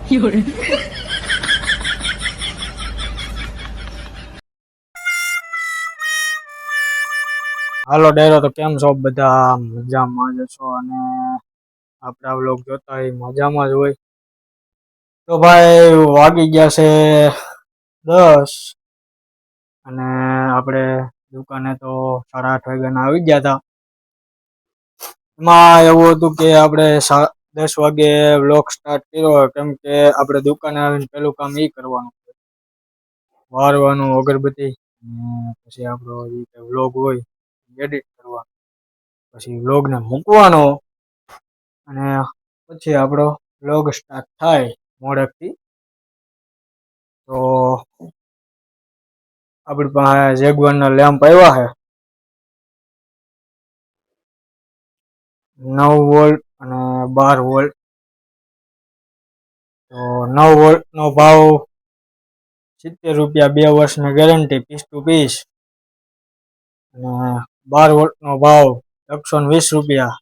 હાલો ડાયરો, તો કેમ છો બધા? મજામાં જ છો અને આપણા વ્લોગ જોતા હોય મજામાં જ હોય. તો ભાઈ વાગી ગયા છે 10 અને આપણે દુકાને તો 8:30 વાગ્યાના આવી ગયા હતા. એમાં એવું હતું કે આપણે 10 વાગે વ્લોગ સ્ટાર્ટ કર્યો, કેમ કે આપણે દુકાને આવીને પેલું કામ એ કરવાનું, વારવાનું અગરબત્તી, પછી આપણો જે વ્લોગ હોય એડિટ કરવાનો, પછી વ્લોગને મૂકવાનો અને પછી આપણો વ્લોગ સ્ટાર્ટ થાય મોડેકથી. તો આપણી પાસે જેગવારના લેમ્પ આવ્યા છે 9 વોલ્ટ અને 12 વોલ્ટ. તો 9 વોલ્ટનો ભાવ 70 રૂપિયા, 2 વર્ષની ગેરંટી, પીસ ટુ પીસ. અને 12 વોલ્ટનો ભાવ 120 રૂપિયા,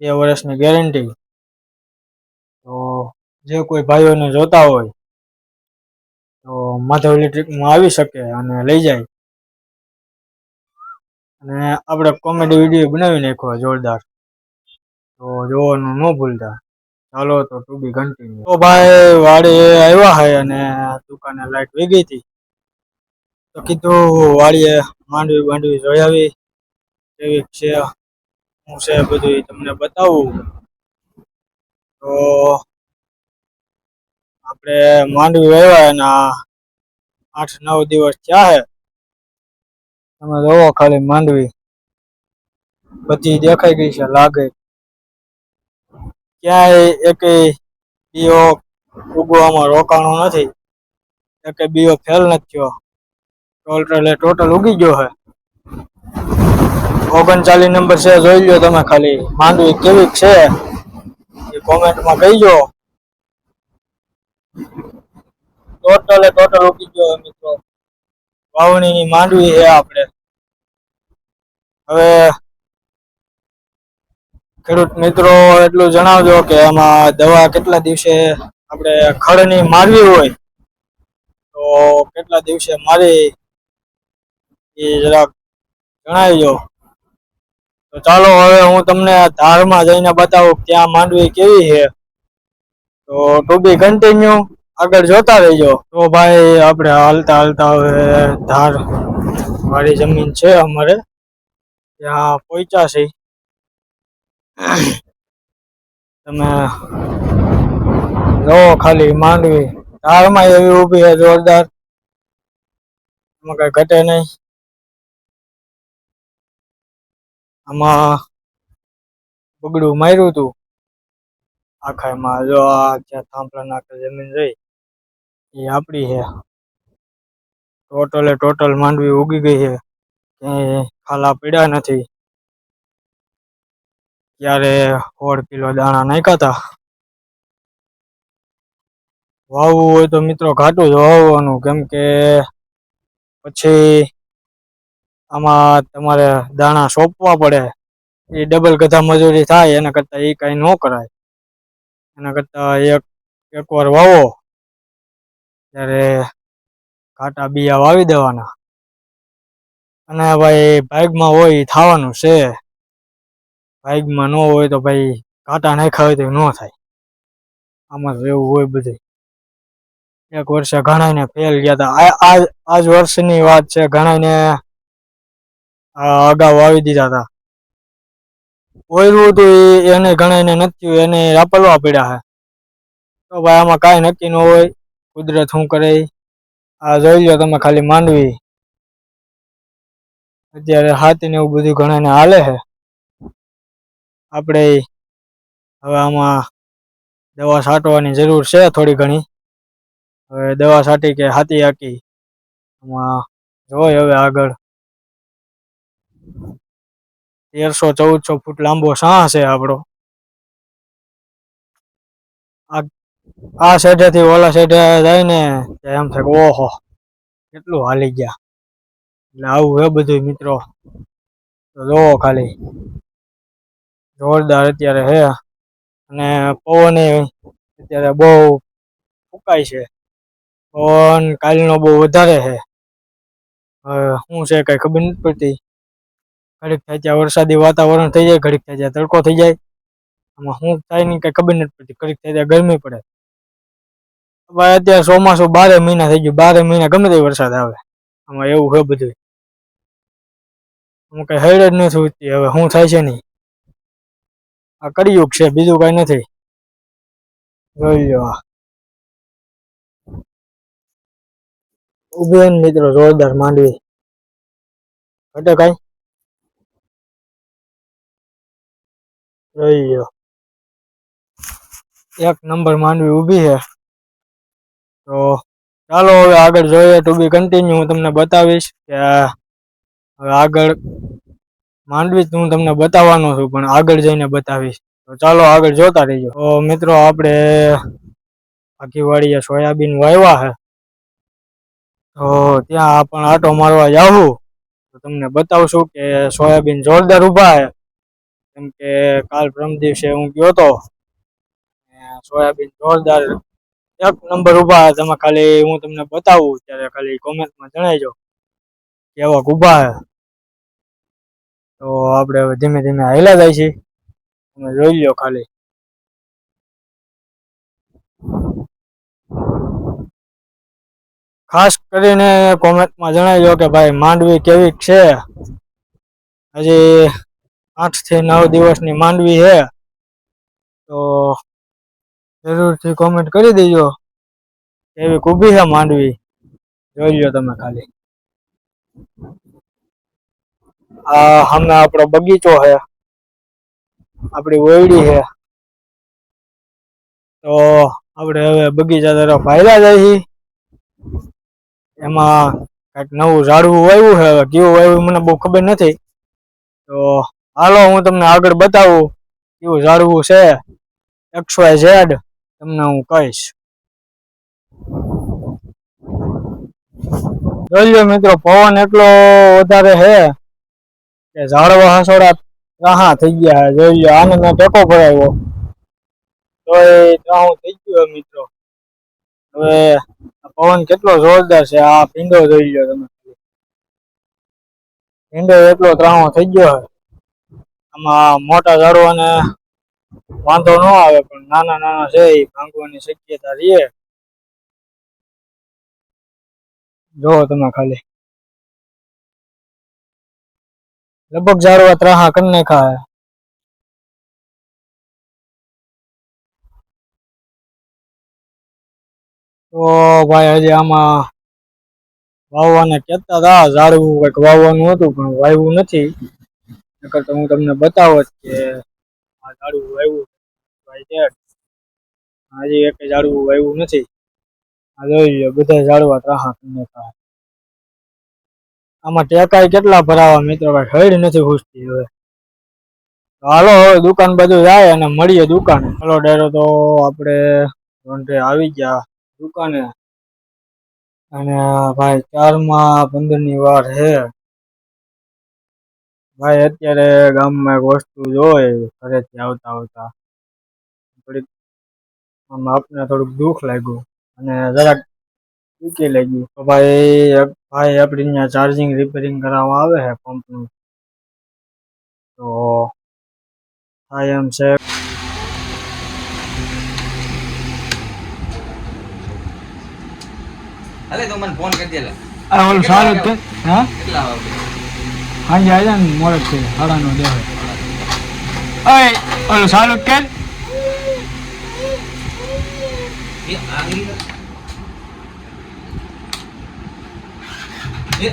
2 વર્ષની ગેરંટી. તો જે કોઈ ભાઈઓને જોતા હોય તો માધવ ઇલેક્ટ્રિકમાં આવી શકે અને લઈ જાય. અને આપણે કોમેડી વિડીયો બનાવી નાખ્યો જોરદાર, તો જોવાનું ન ભૂલતા. ચાલો તો ટુ બી કન્ટિન્યુ. તો ભાઈ વાડી આવ્યા છે અને દુકાને લાઈટ વહી ગઈ હતી, તો કીધું વાડીએ માંડવી જોઈ આવી કેવી છે, હું છે બધું તમને બતાવું. તો આપણે માંડવી વાવ્યા એના 8-9 દિવસ થયા છે. તમે જોવો ખાલી માંડવી બધી દેખાઈ ગઈ છે, લાગે ક્યાંય એક બીઓ ઉગવામાં રોકાણો નથી, એક બીઓ ફેલ નથી થયો. ટોટલ ઉગી ગયો છે. 39 નંબર છે, જોઈ લો તમે ખાલી. માંડવી કેવી છે એ કોમેન્ટમાં કહીજો. ટોટલ ઉગી ગયો મિત્રો. વાવણીની માંડવી છે આપણે. હવે ખેડૂત મિત્રો એટલું જણાવજો કે આમાં દવા કેટલા દિવસે આપણે ખડની મારવી હોય તો કેટલા દિવસે મારી એ જરાક જણાવજો. તો ચાલો હવે હું તમને ધારમાં જઈને બતાવું ત્યાં માંડવી કેવી છે. તો ટુ બી કન્ટિન્યુ, આગળ જોતા રહીજો. તો ભાઈ આપણે હાલતા હવે ધાર વાળી જમીન છે અમારે, ત્યાં પહોંચ્યા છે. તમે જોવો ખાલી માંડવી ધારમાં એવી ઊભી છે જોરદાર, એમાં કઈ ઘટે નહીં. આમાં બગડું માર્યું હતું આખામાં. જો આ જ્યાં થાંભલા નાખે જમીન રહી એ આપડી છે. ટોટલ માંડવી ઉગી ગઈ છે, ક્યાંય ખાલા પીડ્યા નથી. ત્યારે 1.5 કિલો દાણા નાખ્યા હતા. વાવવું હોય તો મિત્રો ઘાટું જ વાવવાનું, કેમ કે પછી આમાં તમારે દાણા સોંપવા પડે, એ ડબલ ગધા મજૂરી થાય. એના કરતા એ કઈ ન કરાય. એના કરતા એક વાર વાવો ત્યારે ઘાટા બિયા વાવી દેવાના. અને ભાઈ ભાગમાં હોય થવાનું છે, ભાગમાં ન હોય તો ભાઈ ઘાટા નાખ્યા હોય તો ન થાય. આમાં એવું હોય બધું. એક વર્ષે ઘણાને ફેલ ગયા હતા. આજ વર્ષની વાત છે. ઘણાને અગાઉ વાવી દીધા હતા. ઓયરું હતું એને ઘણાને નથી, એને રાપલવા પડ્યા છે. તો ભાઈ આમાં કાંઈ નક્કી ન હોય, કુદરત શું કરે. આ જોઈ લો તમે ખાલી માંડવી. અત્યારે હાથી ને એવું બધું ઘણાને હાલે છે. આપણે હવે આમાં દવા છાંટવાની જરૂર છે થોડી ઘણી. હવે દવા છાંટી કે હાથી હાકી આમાં જોય હવે આગળ. 1300-1400 ફૂટ લાંબો સાહ છે આપણો. આ સાઈડે થી ઓલા સાઈડે જાય ને એમ થાય ઓહો કેટલું હાલી ગયા. એટલે આવું હે બધું મિત્રો. તો જોવો ખાલી જોરદાર અત્યારે હે. અને પવન અત્યારે બહુ ફૂંકાય છે. પવન કાલનો બહુ વધારે છે. શું છે કઈ ખબર નથી પડતી. ઘડીક થાય ત્યાં વરસાદી વાતાવરણ થઈ જાય, ઘડીક થાય ત્યાં તડકો થઈ જાય. આમાં શું થાય ને કઈ ખબર નથી પડતી. ઘડીક થાય ત્યાં ગરમી પડે. ભાઈ અત્યારે ચોમાસું 12 મહિના થઈ ગયું. 12 મહિના ગમે તે વરસાદ આવે. આમાં એવું છે બધું. હું કઈ હેડ જ નથી ઉઠતી. હવે શું થાય છે નહીં. આ કળિયુગ છે, બીજું કઈ નથી. જોઈ લો ઉભી મિત્રો જોરદાર માંડવી ઘટે કઈ જોઈ લો એક નંબર માંડવી ઊભી છે. તો ચાલો હવે આગળ જોઈએ. ટુ બી કન્ટિન્યુ. હું તમને બતાવીશ કે હવે આગળ માંડવી હું તમને બતાવવાનો છું, પણ આગળ જઈને બતાવીશ. તો ચાલો આગળ જોતા રહીજો. તો મિત્રો આપણે આખી વાડીએ સોયાબીન વાવ્યા છે. તો ત્યાં પણ આટો મારવા જાવું તો તમને બતાવશું કે સોયાબીન જોરદાર ઉભા છે. કેમ કે કાલ પરમ દિવસે હું ગયો તો સોયાબીન જોરદાર એક નંબર ઉભા. તમે ખાલી હું તમને બતાવું ત્યારે ખાલી કોમેન્ટમાં જણાવજો કેવા ઉભા છે. તો આપણે હવે ધીમે ધીમે હાલ્યા જાય છે. તમે જોઈ લો ખાલી. ખાસ કરીને કોમેન્ટમાં જણાવજો કે ભાઈ માંડવી કેવી છે. હજી 8 થી 9 દિવસની માંડવી છે. તો જરૂરથી કોમેન્ટ કરી દેજો કેવી ઊભી છે માંડવી. જોઈ લો તમે ખાલી. આ સામે આપણો બગીચો છે, આપણી ઓયડી છે. તો આપણે હવે બગીચા તરફ હાલ્યા જાય છે. એમાં કઈક નવું ઝાડવું વાવ્યું છે. હવે કેવું વાવ્યું મને બહુ ખબર નથી. તો હાલો હું તમને આગળ બતાવું કેવું ઝાડવું છે. XYZ તમને હું કહીશ. જોઈ લો મિત્રો પવન એટલો વધારે છે કે ઝાડવા હસોડા ત્રાહા થઈ ગયા છે. જોઈ લો આને મેં ટેકો ભરાવ્યો તો એ ત્રાહું થઈ ગયું મિત્રો. હવે પવન કેટલો જોરદાર છે. આ ભીંડો જોઈ લો તમે. ભીંડો એટલો ત્રાહો થઈ ગયો છે. આમાં મોટા ઝાડવાને વાંધો ન આવે, પણ નાના નાના છે એ ભાંગવાની શક્યતા રહે. જોવો તમે ખાલી. લગભગ ઝાડવા ત્રાહા કરી નાખ્યા. તો ભાઈ હજી આમાં વાવવાને કહેતા હતા. ઝાડવું કંઈક વાવવાનું હતું પણ વાવ્યું નથી. નકર તો હું તમને બતાવત કે આ ઝાડવું વાવ્યું ભાઈ છે. હજી એક ઝાડવું વાવ્યું નથી. આ જોઈ લો બધા ઝાડવા ત્રાહા કરી નાખ્યા. આમાં ટેકાઈ કેટલા ભરાવા મિત્રો, કઈ ખડ નથી ઘૂસતી. હવે હાલો હવે દુકાન બાજુ જાય અને મળીએ દુકાને. હાલો ડાયરો તો આપણે રોંઢે આવી ગયા દુકાને. અને ભાઈ 4 માં 15 ની વાર છે. ભાઈ અત્યારે ગામમાં એક વસ્તુ જોઈ ઘરેથી આવતા આવતા થોડીક આમાં આપને થોડુંક દુઃખ લાગ્યું અને જરાક બીકે લાગ્યું. તો ભાઈ આપણે અહીંયા ચાર્જિંગ રિપેરિંગ કરાવવા આવે છે પંપનું. તો આ એમ છે. અલે તો મને ફોન કરી દેલા. આ ઓલું સારું કે હા કેટલા વાગે? હાંજે આવ્યા ને મોડક છે 9:30 દેવે. ઓય ઓલું સારું કે એ આંગળી એ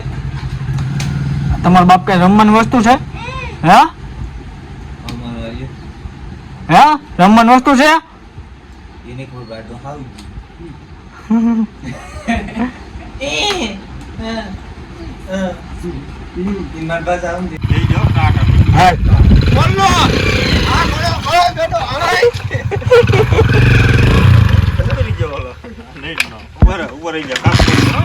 તમારા બાપ કઈ રમવાની વસ્તુ છે? હે અમાર વાલી હે રમવાની વસ્તુ છે? એને કોઈ ગાડો હાવ ઇનમાર બાસ આવું દે લઈ જાઓ કાકા. હા બોલો આ બોલો બેટો આય કરી જો બોલો નહીં ના ઉપર રહી જા કામ કરો.